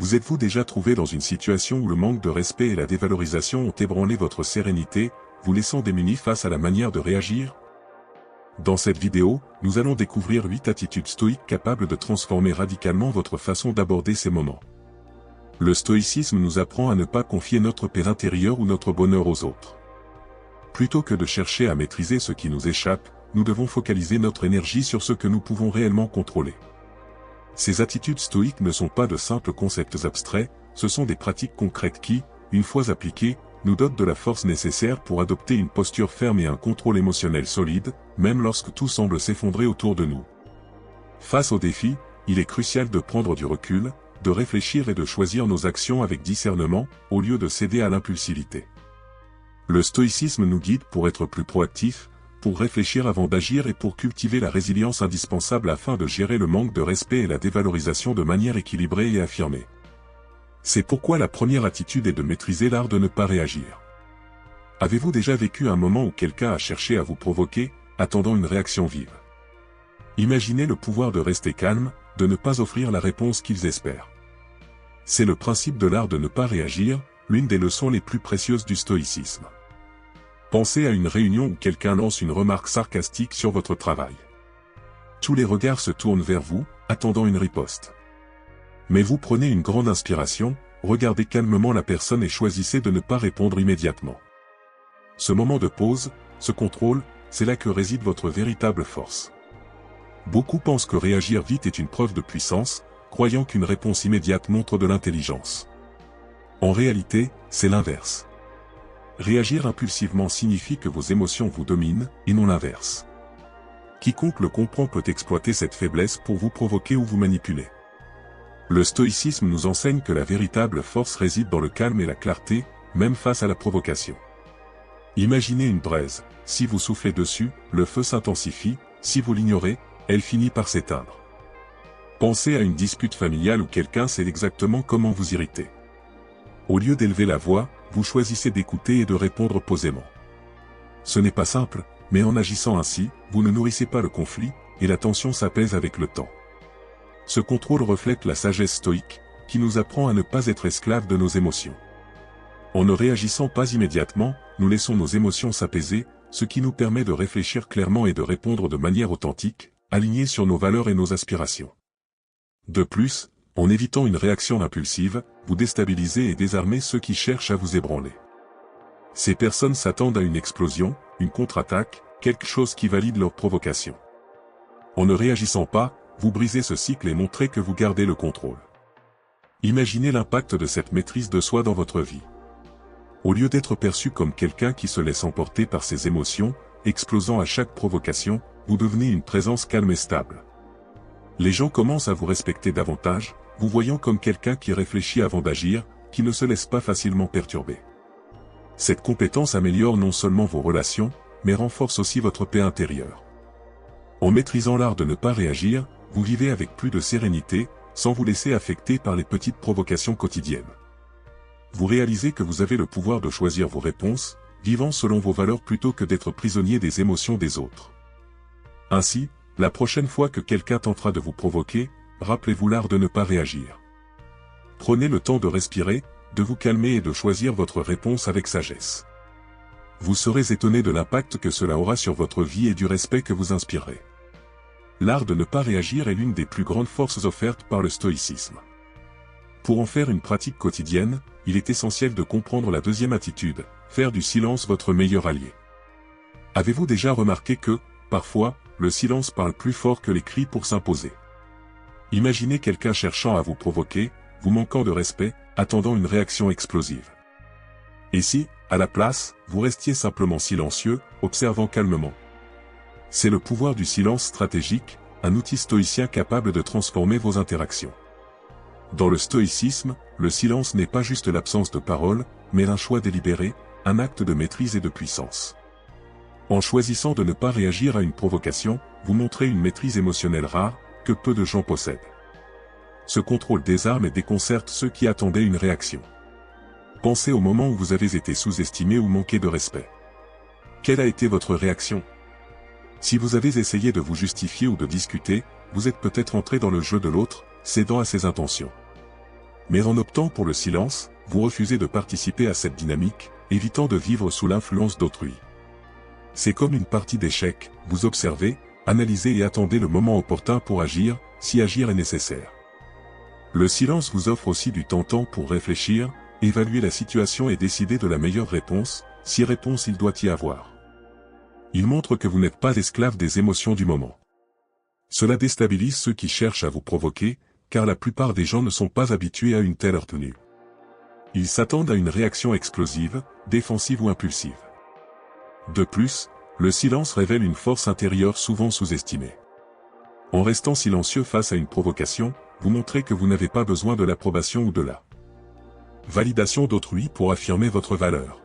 Vous êtes-vous déjà trouvé dans une situation où le manque de respect et la dévalorisation ont ébranlé votre sérénité, vous laissant démuni face à la manière de réagir? Dans cette vidéo, nous allons découvrir 8 attitudes stoïques capables de transformer radicalement votre façon d'aborder ces moments. Le stoïcisme nous apprend à ne pas confier notre paix intérieure ou notre bonheur aux autres. Plutôt que de chercher à maîtriser ce qui nous échappe, nous devons focaliser notre énergie sur ce que nous pouvons réellement contrôler. Ces attitudes stoïques ne sont pas de simples concepts abstraits, ce sont des pratiques concrètes qui, une fois appliquées, nous dotent de la force nécessaire pour adopter une posture ferme et un contrôle émotionnel solide, même lorsque tout semble s'effondrer autour de nous. Face aux défis, il est crucial de prendre du recul, de réfléchir et de choisir nos actions avec discernement, au lieu de céder à l'impulsivité. Le stoïcisme nous guide pour être plus proactifs, pour réfléchir avant d'agir et pour cultiver la résilience indispensable afin de gérer le manque de respect et la dévalorisation de manière équilibrée et affirmée. C'est pourquoi la première attitude est de maîtriser l'art de ne pas réagir. Avez-vous déjà vécu un moment où quelqu'un a cherché à vous provoquer, attendant une réaction vive? Imaginez le pouvoir de rester calme, de ne pas offrir la réponse qu'ils espèrent. C'est le principe de l'art de ne pas réagir, l'une des leçons les plus précieuses du stoïcisme. Pensez à une réunion où quelqu'un lance une remarque sarcastique sur votre travail. Tous les regards se tournent vers vous, attendant une riposte. Mais vous prenez une grande inspiration, regardez calmement la personne et choisissez de ne pas répondre immédiatement. Ce moment de pause, ce contrôle, c'est là que réside votre véritable force. Beaucoup pensent que réagir vite est une preuve de puissance, croyant qu'une réponse immédiate montre de l'intelligence. En réalité, c'est l'inverse. Réagir impulsivement signifie que vos émotions vous dominent, et non l'inverse. Quiconque le comprend peut exploiter cette faiblesse pour vous provoquer ou vous manipuler. Le stoïcisme nous enseigne que la véritable force réside dans le calme et la clarté, même face à la provocation. Imaginez une braise, si vous soufflez dessus, le feu s'intensifie, si vous l'ignorez, elle finit par s'éteindre. Pensez à une dispute familiale où quelqu'un sait exactement comment vous irriter. Au lieu d'élever la voix, vous choisissez d'écouter et de répondre posément. Ce n'est pas simple, mais en agissant ainsi, vous ne nourrissez pas le conflit, et la tension s'apaise avec le temps. Ce contrôle reflète la sagesse stoïque, qui nous apprend à ne pas être esclaves de nos émotions. En ne réagissant pas immédiatement, nous laissons nos émotions s'apaiser, ce qui nous permet de réfléchir clairement et de répondre de manière authentique, alignée sur nos valeurs et nos aspirations. De plus, en évitant une réaction impulsive, vous déstabilisez et désarmez ceux qui cherchent à vous ébranler. Ces personnes s'attendent à une explosion, une contre-attaque, quelque chose qui valide leur provocation. En ne réagissant pas, vous brisez ce cycle et montrez que vous gardez le contrôle. Imaginez l'impact de cette maîtrise de soi dans votre vie. Au lieu d'être perçu comme quelqu'un qui se laisse emporter par ses émotions, explosant à chaque provocation, vous devenez une présence calme et stable. Les gens commencent à vous respecter davantage, vous voyant comme quelqu'un qui réfléchit avant d'agir, qui ne se laisse pas facilement perturber. Cette compétence améliore non seulement vos relations, mais renforce aussi votre paix intérieure. En maîtrisant l'art de ne pas réagir, vous vivez avec plus de sérénité, sans vous laisser affecter par les petites provocations quotidiennes. Vous réalisez que vous avez le pouvoir de choisir vos réponses, vivant selon vos valeurs plutôt que d'être prisonnier des émotions des autres. Ainsi, la prochaine fois que quelqu'un tentera de vous provoquer, rappelez-vous l'art de ne pas réagir. Prenez le temps de respirer, de vous calmer et de choisir votre réponse avec sagesse. Vous serez étonné de l'impact que cela aura sur votre vie et du respect que vous inspirerez. L'art de ne pas réagir est l'une des plus grandes forces offertes par le stoïcisme. Pour en faire une pratique quotidienne, il est essentiel de comprendre la deuxième attitude, faire du silence votre meilleur allié. Avez-vous déjà remarqué que, parfois, le silence parle plus fort que les cris pour s'imposer? Imaginez quelqu'un cherchant à vous provoquer, vous manquant de respect, attendant une réaction explosive. Et si, à la place, vous restiez simplement silencieux, observant calmement? C'est le pouvoir du silence stratégique, un outil stoïcien capable de transformer vos interactions. Dans le stoïcisme, le silence n'est pas juste l'absence de parole, mais un choix délibéré, un acte de maîtrise et de puissance. En choisissant de ne pas réagir à une provocation, vous montrez une maîtrise émotionnelle rare, que peu de gens possèdent. Ce contrôle désarme et déconcerte ceux qui attendaient une réaction. Pensez au moment où vous avez été sous-estimé ou manqué de respect. Quelle a été votre réaction? Si vous avez essayé de vous justifier ou de discuter, vous êtes peut-être entré dans le jeu de l'autre, cédant à ses intentions. Mais en optant pour le silence, vous refusez de participer à cette dynamique, évitant de vivre sous l'influence d'autrui. C'est comme une partie d'échecs, vous observez, analysez et attendez le moment opportun pour agir, si agir est nécessaire. Le silence vous offre aussi du temps pour réfléchir, évaluer la situation et décider de la meilleure réponse, si réponse il doit y avoir. Il montre que vous n'êtes pas esclave des émotions du moment. Cela déstabilise ceux qui cherchent à vous provoquer, car la plupart des gens ne sont pas habitués à une telle retenue. Ils s'attendent à une réaction explosive, défensive ou impulsive. De plus, le silence révèle une force intérieure souvent sous-estimée. En restant silencieux face à une provocation, vous montrez que vous n'avez pas besoin de l'approbation ou de la validation d'autrui pour affirmer votre valeur.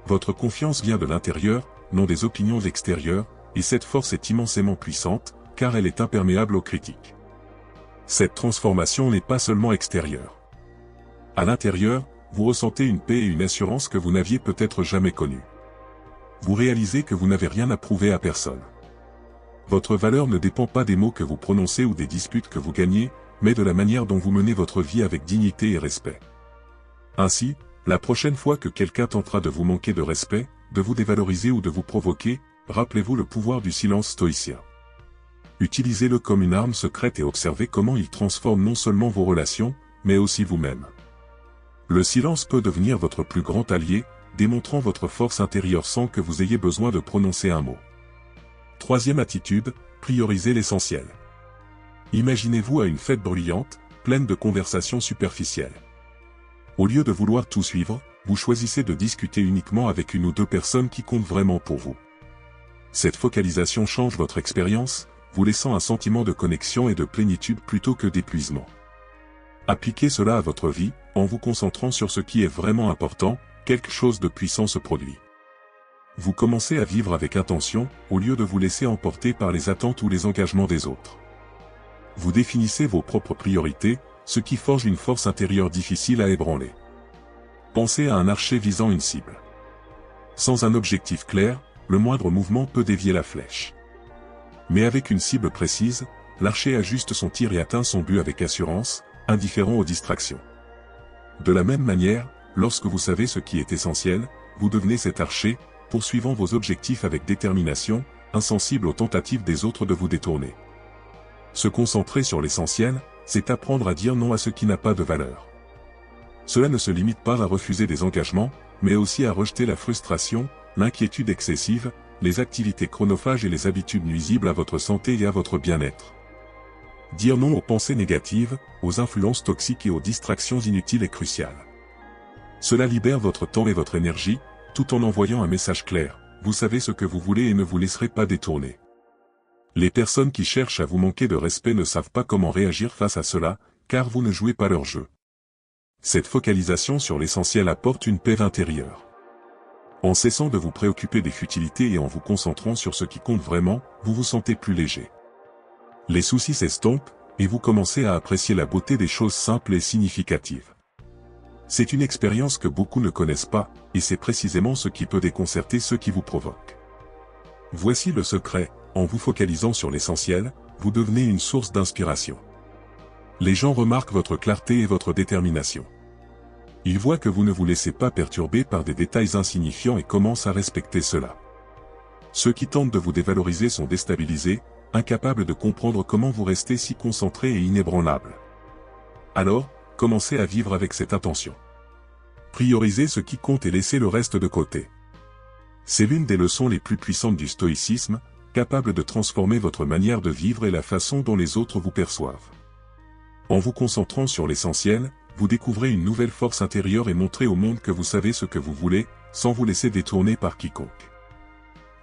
Votre confiance vient de l'intérieur, non des opinions extérieures, et cette force est immensément puissante, car elle est imperméable aux critiques. Cette transformation n'est pas seulement extérieure. À l'intérieur, vous ressentez une paix et une assurance que vous n'aviez peut-être jamais connues. Vous réalisez que vous n'avez rien à prouver à personne. Votre valeur ne dépend pas des mots que vous prononcez ou des disputes que vous gagnez, mais de la manière dont vous menez votre vie avec dignité et respect. Ainsi, la prochaine fois que quelqu'un tentera de vous manquer de respect, de vous dévaloriser ou de vous provoquer, rappelez-vous le pouvoir du silence stoïcien. Utilisez-le comme une arme secrète et observez comment il transforme non seulement vos relations, mais aussi vous-même. Le silence peut devenir votre plus grand allié, démontrant votre force intérieure sans que vous ayez besoin de prononcer un mot. Troisième attitude, priorisez l'essentiel. Imaginez-vous à une fête bruyante, pleine de conversations superficielles. Au lieu de vouloir tout suivre, vous choisissez de discuter uniquement avec une ou deux personnes qui comptent vraiment pour vous. Cette focalisation change votre expérience, vous laissant un sentiment de connexion et de plénitude plutôt que d'épuisement. Appliquez cela à votre vie, en vous concentrant sur ce qui est vraiment important, quelque chose de puissant se produit. Vous commencez à vivre avec intention, au lieu de vous laisser emporter par les attentes ou les engagements des autres. Vous définissez vos propres priorités, ce qui forge une force intérieure difficile à ébranler. Pensez à un archer visant une cible. Sans un objectif clair, le moindre mouvement peut dévier la flèche. Mais avec une cible précise, l'archer ajuste son tir et atteint son but avec assurance, indifférent aux distractions. De la même manière, lorsque vous savez ce qui est essentiel, vous devenez cet archer, poursuivant vos objectifs avec détermination, insensible aux tentatives des autres de vous détourner. Se concentrer sur l'essentiel, c'est apprendre à dire non à ce qui n'a pas de valeur. Cela ne se limite pas à refuser des engagements, mais aussi à rejeter la frustration, l'inquiétude excessive, les activités chronophages et les habitudes nuisibles à votre santé et à votre bien-être. Dire non aux pensées négatives, aux influences toxiques et aux distractions inutiles est crucial. Cela libère votre temps et votre énergie, tout en envoyant un message clair, vous savez ce que vous voulez et ne vous laisserez pas détourner. Les personnes qui cherchent à vous manquer de respect ne savent pas comment réagir face à cela, car vous ne jouez pas leur jeu. Cette focalisation sur l'essentiel apporte une paix intérieure. En cessant de vous préoccuper des futilités et en vous concentrant sur ce qui compte vraiment, vous vous sentez plus léger. Les soucis s'estompent, et vous commencez à apprécier la beauté des choses simples et significatives. C'est une expérience que beaucoup ne connaissent pas, et c'est précisément ce qui peut déconcerter ceux qui vous provoquent. Voici le secret, en vous focalisant sur l'essentiel, vous devenez une source d'inspiration. Les gens remarquent votre clarté et votre détermination. Ils voient que vous ne vous laissez pas perturber par des détails insignifiants et commencent à respecter cela. Ceux qui tentent de vous dévaloriser sont déstabilisés, incapables de comprendre comment vous restez si concentré et inébranlable. Alors, commencez à vivre avec cette intention. Priorisez ce qui compte et laissez le reste de côté. C'est l'une des leçons les plus puissantes du stoïcisme, capable de transformer votre manière de vivre et la façon dont les autres vous perçoivent. En vous concentrant sur l'essentiel, vous découvrez une nouvelle force intérieure et montrez au monde que vous savez ce que vous voulez, sans vous laisser détourner par quiconque.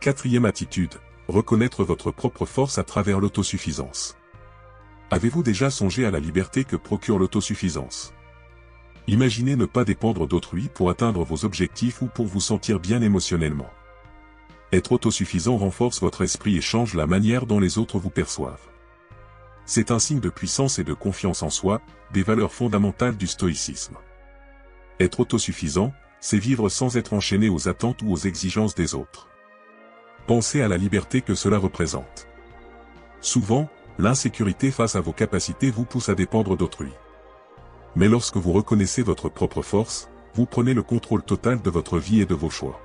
Quatrième attitude, reconnaître votre propre force à travers l'autosuffisance. Avez-vous déjà songé à la liberté que procure l'autosuffisance? Imaginez ne pas dépendre d'autrui pour atteindre vos objectifs ou pour vous sentir bien émotionnellement. Être autosuffisant renforce votre esprit et change la manière dont les autres vous perçoivent. C'est un signe de puissance et de confiance en soi, des valeurs fondamentales du stoïcisme. Être autosuffisant, c'est vivre sans être enchaîné aux attentes ou aux exigences des autres. Pensez à la liberté que cela représente. Souvent, l'insécurité face à vos capacités vous pousse à dépendre d'autrui. Mais lorsque vous reconnaissez votre propre force, vous prenez le contrôle total de votre vie et de vos choix.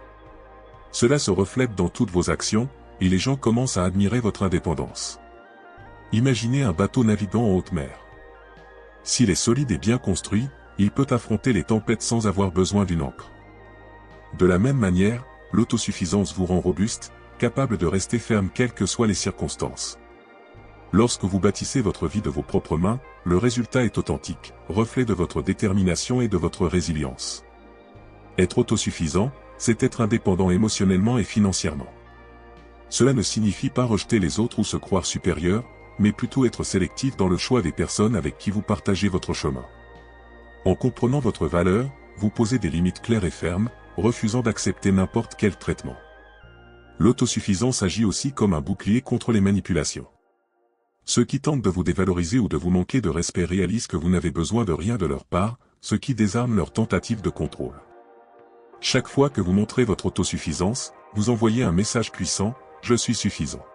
Cela se reflète dans toutes vos actions, et les gens commencent à admirer votre indépendance. Imaginez un bateau naviguant en haute mer. S'il est solide et bien construit, il peut affronter les tempêtes sans avoir besoin d'une ancre. De la même manière, l'autosuffisance vous rend robuste, capable de rester ferme quelles que soient les circonstances. Lorsque vous bâtissez votre vie de vos propres mains, le résultat est authentique, reflet de votre détermination et de votre résilience. Être autosuffisant, c'est être indépendant émotionnellement et financièrement. Cela ne signifie pas rejeter les autres ou se croire supérieur, mais plutôt être sélectif dans le choix des personnes avec qui vous partagez votre chemin. En comprenant votre valeur, vous posez des limites claires et fermes, refusant d'accepter n'importe quel traitement. L'autosuffisance agit aussi comme un bouclier contre les manipulations. Ceux qui tentent de vous dévaloriser ou de vous manquer de respect réalisent que vous n'avez besoin de rien de leur part, ce qui désarme leur tentative de contrôle. Chaque fois que vous montrez votre autosuffisance, vous envoyez un message puissant, « Je suis suffisant ».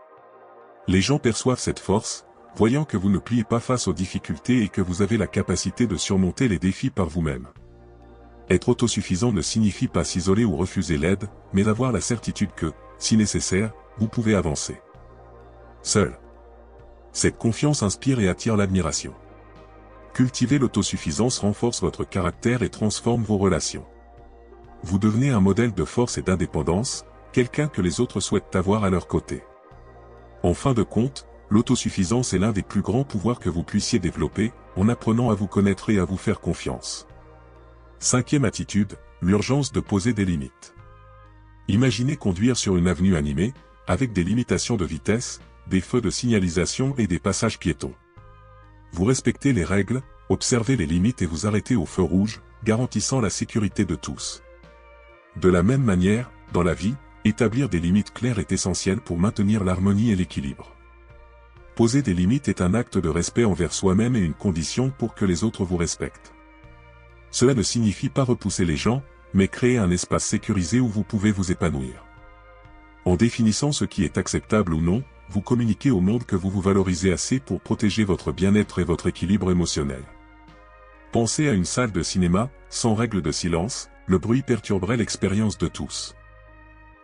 Les gens perçoivent cette force, voyant que vous ne pliez pas face aux difficultés et que vous avez la capacité de surmonter les défis par vous-même. Être autosuffisant ne signifie pas s'isoler ou refuser l'aide, mais d'avoir la certitude que, si nécessaire, vous pouvez avancer seul. Cette confiance inspire et attire l'admiration. Cultiver l'autosuffisance renforce votre caractère et transforme vos relations. Vous devenez un modèle de force et d'indépendance, quelqu'un que les autres souhaitent avoir à leur côté. En fin de compte, l'autosuffisance est l'un des plus grands pouvoirs que vous puissiez développer, en apprenant à vous connaître et à vous faire confiance. Cinquième attitude, l'urgence de poser des limites. Imaginez conduire sur une avenue animée, avec des limitations de vitesse, des feux de signalisation et des passages piétons. Vous respectez les règles, observez les limites et vous arrêtez au feu rouge, garantissant la sécurité de tous. De la même manière, dans la vie, établir des limites claires est essentiel pour maintenir l'harmonie et l'équilibre. Poser des limites est un acte de respect envers soi-même et une condition pour que les autres vous respectent. Cela ne signifie pas repousser les gens, mais créer un espace sécurisé où vous pouvez vous épanouir. En définissant ce qui est acceptable ou non, vous communiquez au monde que vous vous valorisez assez pour protéger votre bien-être et votre équilibre émotionnel. Pensez à une salle de cinéma, sans règle de silence, le bruit perturberait l'expérience de tous.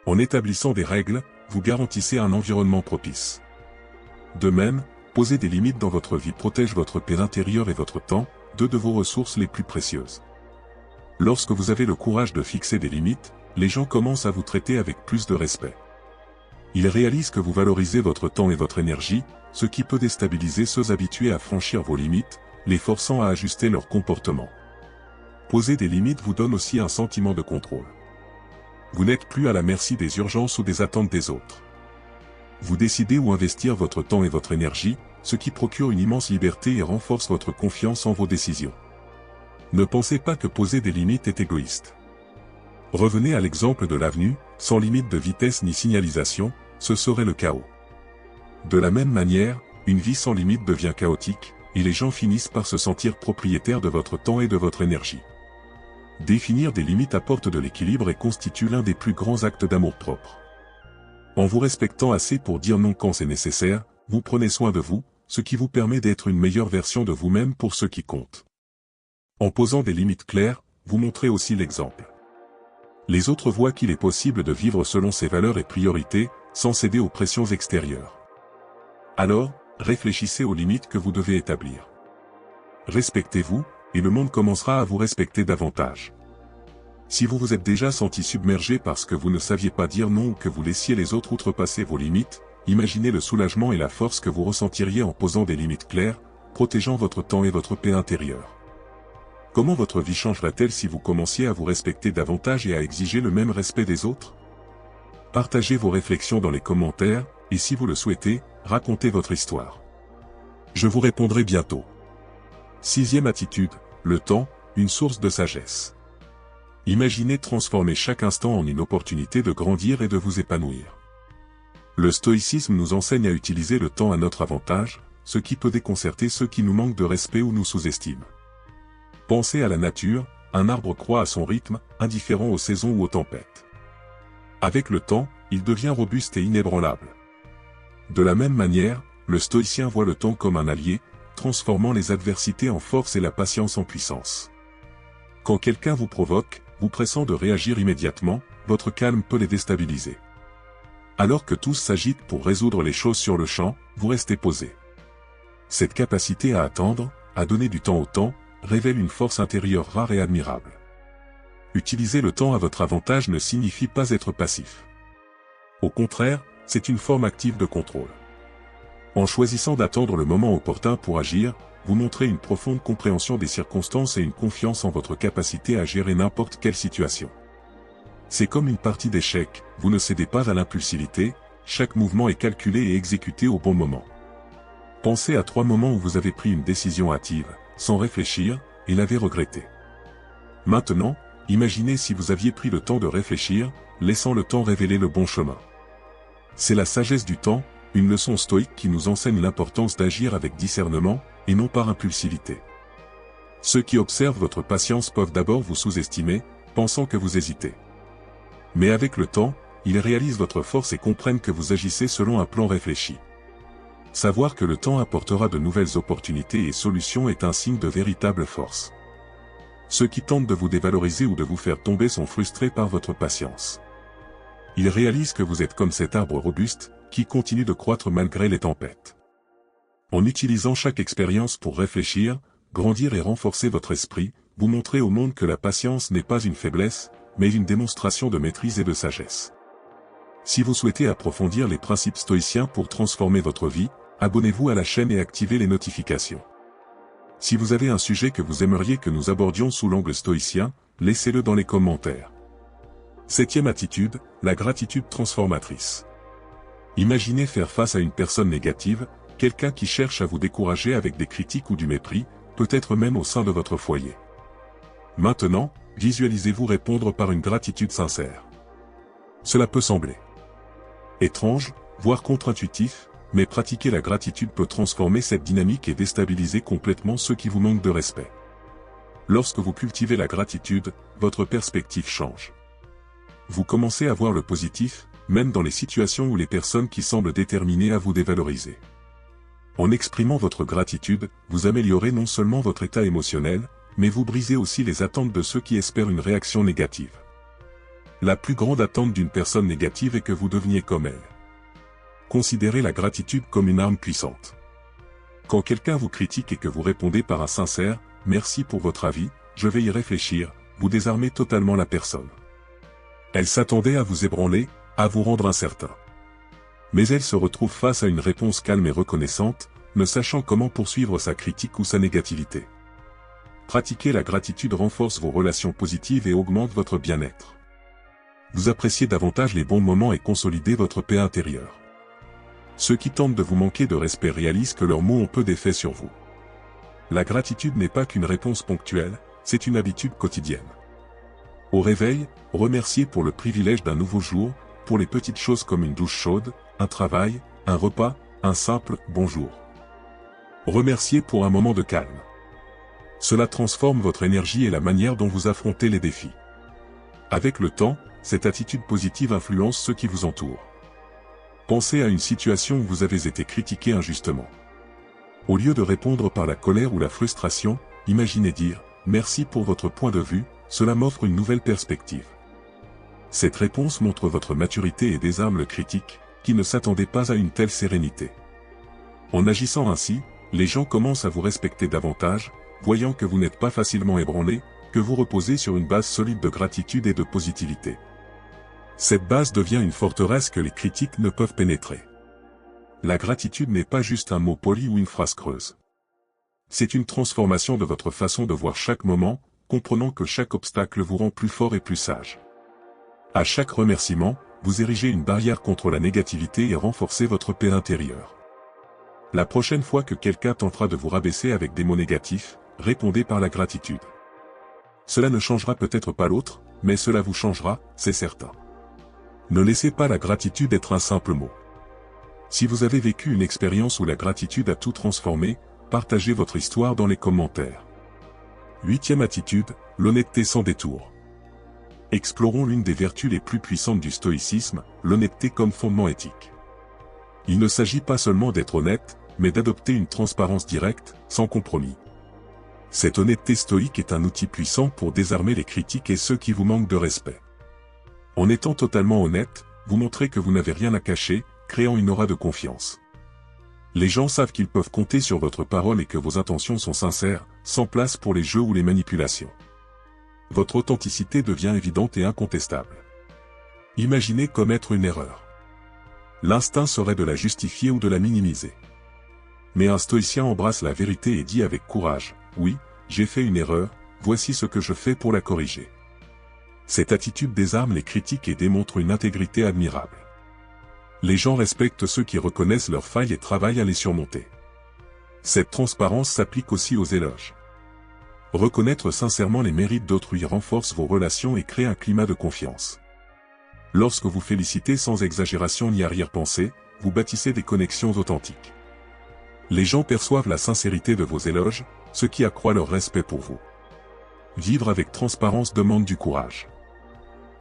En établissant des règles, vous garantissez un environnement propice. De même, poser des limites dans votre vie protège votre paix intérieure et votre temps, deux de vos ressources les plus précieuses. Lorsque vous avez le courage de fixer des limites, les gens commencent à vous traiter avec plus de respect. Ils réalisent que vous valorisez votre temps et votre énergie, ce qui peut déstabiliser ceux habitués à franchir vos limites, les forçant à ajuster leur comportement. Poser des limites vous donne aussi un sentiment de contrôle. Vous n'êtes plus à la merci des urgences ou des attentes des autres. Vous décidez où investir votre temps et votre énergie, ce qui procure une immense liberté et renforce votre confiance en vos décisions. Ne pensez pas que poser des limites est égoïste. Revenez à l'exemple de l'avenue, sans limite de vitesse ni signalisation, ce serait le chaos. De la même manière, une vie sans limite devient chaotique, et les gens finissent par se sentir propriétaires de votre temps et de votre énergie. Définir des limites apporte de l'équilibre et constitue l'un des plus grands actes d'amour-propre. En vous respectant assez pour dire non quand c'est nécessaire, vous prenez soin de vous, ce qui vous permet d'être une meilleure version de vous-même pour ceux qui comptent. En posant des limites claires, vous montrez aussi l'exemple. Les autres voient qu'il est possible de vivre selon ses valeurs et priorités, sans céder aux pressions extérieures. Alors, réfléchissez aux limites que vous devez établir. Respectez-vous, et le monde commencera à vous respecter davantage. Si vous vous êtes déjà senti submergé parce que vous ne saviez pas dire non ou que vous laissiez les autres outrepasser vos limites, imaginez le soulagement et la force que vous ressentiriez en posant des limites claires, protégeant votre temps et votre paix intérieure. Comment votre vie changerait-elle si vous commenciez à vous respecter davantage et à exiger le même respect des autres? Partagez vos réflexions dans les commentaires, et si vous le souhaitez, racontez votre histoire. Je vous répondrai bientôt. Sixième attitude, le temps, une source de sagesse. Imaginez transformer chaque instant en une opportunité de grandir et de vous épanouir. Le stoïcisme nous enseigne à utiliser le temps à notre avantage, ce qui peut déconcerter ceux qui nous manquent de respect ou nous sous-estiment. Pensez à la nature, un arbre croît à son rythme, indifférent aux saisons ou aux tempêtes. Avec le temps, il devient robuste et inébranlable. De la même manière, le stoïcien voit le temps comme un allié, transformant les adversités en force et la patience en puissance. Quand quelqu'un vous provoque, vous pressant de réagir immédiatement, votre calme peut les déstabiliser. Alors que tous s'agitent pour résoudre les choses sur le champ, vous restez posé. Cette capacité à attendre, à donner du temps au temps, révèle une force intérieure rare et admirable. Utiliser le temps à votre avantage ne signifie pas être passif. Au contraire, c'est une forme active de contrôle. En choisissant d'attendre le moment opportun pour agir, vous montrez une profonde compréhension des circonstances et une confiance en votre capacité à gérer n'importe quelle situation. C'est comme une partie d'échecs, vous ne cédez pas à l'impulsivité, chaque mouvement est calculé et exécuté au bon moment. Pensez à 3 moments où vous avez pris une décision hâtive, sans réfléchir, et l'avez regretté. Maintenant, imaginez si vous aviez pris le temps de réfléchir, laissant le temps révéler le bon chemin. C'est la sagesse du temps, une leçon stoïque qui nous enseigne l'importance d'agir avec discernement, et non par impulsivité. Ceux qui observent votre patience peuvent d'abord vous sous-estimer, pensant que vous hésitez. Mais avec le temps, ils réalisent votre force et comprennent que vous agissez selon un plan réfléchi. Savoir que le temps apportera de nouvelles opportunités et solutions est un signe de véritable force. Ceux qui tentent de vous dévaloriser ou de vous faire tomber sont frustrés par votre patience. Ils réalisent que vous êtes comme cet arbre robuste, qui continue de croître malgré les tempêtes. En utilisant chaque expérience pour réfléchir, grandir et renforcer votre esprit, vous montrez au monde que la patience n'est pas une faiblesse, mais une démonstration de maîtrise et de sagesse. Si vous souhaitez approfondir les principes stoïciens pour transformer votre vie, abonnez-vous à la chaîne et activez les notifications. Si vous avez un sujet que vous aimeriez que nous abordions sous l'angle stoïcien, laissez-le dans les commentaires. 7e attitude, la gratitude transformatrice. Imaginez faire face à une personne négative, quelqu'un qui cherche à vous décourager avec des critiques ou du mépris, peut-être même au sein de votre foyer. Maintenant, visualisez-vous répondre par une gratitude sincère. Cela peut sembler étrange, voire contre-intuitif, mais pratiquer la gratitude peut transformer cette dynamique et déstabiliser complètement ceux qui vous manquent de respect. Lorsque vous cultivez la gratitude, votre perspective change. Vous commencez à voir le positif, même dans les situations où les personnes qui semblent déterminées à vous dévaloriser. En exprimant votre gratitude, vous améliorez non seulement votre état émotionnel, mais vous brisez aussi les attentes de ceux qui espèrent une réaction négative. La plus grande attente d'une personne négative est que vous deveniez comme elle. Considérez la gratitude comme une arme puissante. Quand quelqu'un vous critique et que vous répondez par un sincère « Merci pour votre avis, je vais y réfléchir », vous désarmez totalement la personne. Elle s'attendait à vous ébranler, à vous rendre incertain. Mais elle se retrouve face à une réponse calme et reconnaissante, ne sachant comment poursuivre sa critique ou sa négativité. Pratiquer la gratitude renforce vos relations positives et augmente votre bien-être. Vous appréciez davantage les bons moments et consolidez votre paix intérieure. Ceux qui tentent de vous manquer de respect réalisent que leurs mots ont peu d'effet sur vous. La gratitude n'est pas qu'une réponse ponctuelle, c'est une habitude quotidienne. Au réveil, remerciez pour le privilège d'un nouveau jour, pour les petites choses comme une douche chaude, un travail, un repas, un simple « bonjour ». Remerciez pour un moment de calme. Cela transforme votre énergie et la manière dont vous affrontez les défis. Avec le temps, cette attitude positive influence ceux qui vous entourent. Pensez à une situation où vous avez été critiqué injustement. Au lieu de répondre par la colère ou la frustration, imaginez dire « Merci pour votre point de vue », cela m'offre une nouvelle perspective. Cette réponse montre votre maturité et désarme le critique, qui ne s'attendait pas à une telle sérénité. En agissant ainsi, les gens commencent à vous respecter davantage, voyant que vous n'êtes pas facilement ébranlé, que vous reposez sur une base solide de gratitude et de positivité. Cette base devient une forteresse que les critiques ne peuvent pénétrer. La gratitude n'est pas juste un mot poli ou une phrase creuse. C'est une transformation de votre façon de voir chaque moment, comprenant que chaque obstacle vous rend plus fort et plus sage. À chaque remerciement, vous érigez une barrière contre la négativité et renforcez votre paix intérieure. La prochaine fois que quelqu'un tentera de vous rabaisser avec des mots négatifs, répondez par la gratitude. Cela ne changera peut-être pas l'autre, mais cela vous changera, c'est certain. Ne laissez pas la gratitude être un simple mot. Si vous avez vécu une expérience où la gratitude a tout transformé, partagez votre histoire dans les commentaires. 8e attitude, l'honnêteté sans détour. Explorons l'une des vertus les plus puissantes du stoïcisme, l'honnêteté comme fondement éthique. Il ne s'agit pas seulement d'être honnête, mais d'adopter une transparence directe, sans compromis. Cette honnêteté stoïque est un outil puissant pour désarmer les critiques et ceux qui vous manquent de respect. En étant totalement honnête, vous montrez que vous n'avez rien à cacher, créant une aura de confiance. Les gens savent qu'ils peuvent compter sur votre parole et que vos intentions sont sincères, sans place pour les jeux ou les manipulations. Votre authenticité devient évidente et incontestable. Imaginez commettre une erreur. L'instinct serait de la justifier ou de la minimiser. Mais un stoïcien embrasse la vérité et dit avec courage, « Oui, j'ai fait une erreur, voici ce que je fais pour la corriger. » Cette attitude désarme les critiques et démontre une intégrité admirable. Les gens respectent ceux qui reconnaissent leurs failles et travaillent à les surmonter. Cette transparence s'applique aussi aux éloges. Reconnaître sincèrement les mérites d'autrui renforce vos relations et crée un climat de confiance. Lorsque vous félicitez sans exagération ni arrière-pensée, vous bâtissez des connexions authentiques. Les gens perçoivent la sincérité de vos éloges, ce qui accroît leur respect pour vous. Vivre avec transparence demande du courage.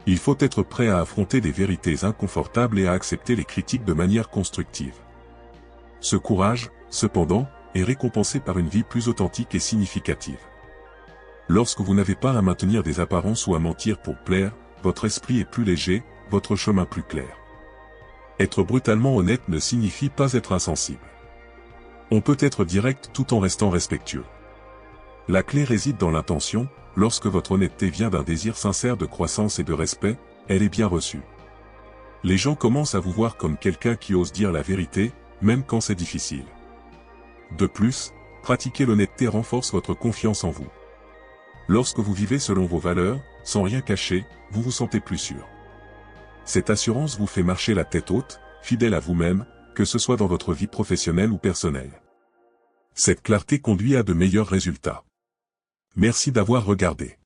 Il faut être prêt à affronter des vérités inconfortables et à accepter les critiques de manière constructive. Ce courage, cependant, est récompensé par une vie plus authentique et significative. Lorsque vous n'avez pas à maintenir des apparences ou à mentir pour plaire, votre esprit est plus léger, votre chemin plus clair. Être brutalement honnête ne signifie pas être insensible. On peut être direct tout en restant respectueux. La clé réside dans l'intention. Lorsque votre honnêteté vient d'un désir sincère de croissance et de respect, elle est bien reçue. Les gens commencent à vous voir comme quelqu'un qui ose dire la vérité, même quand c'est difficile. De plus, pratiquer l'honnêteté renforce votre confiance en vous. Lorsque vous vivez selon vos valeurs, sans rien cacher, vous vous sentez plus sûr. Cette assurance vous fait marcher la tête haute, fidèle à vous-même, que ce soit dans votre vie professionnelle ou personnelle. Cette clarté conduit à de meilleurs résultats. Merci d'avoir regardé.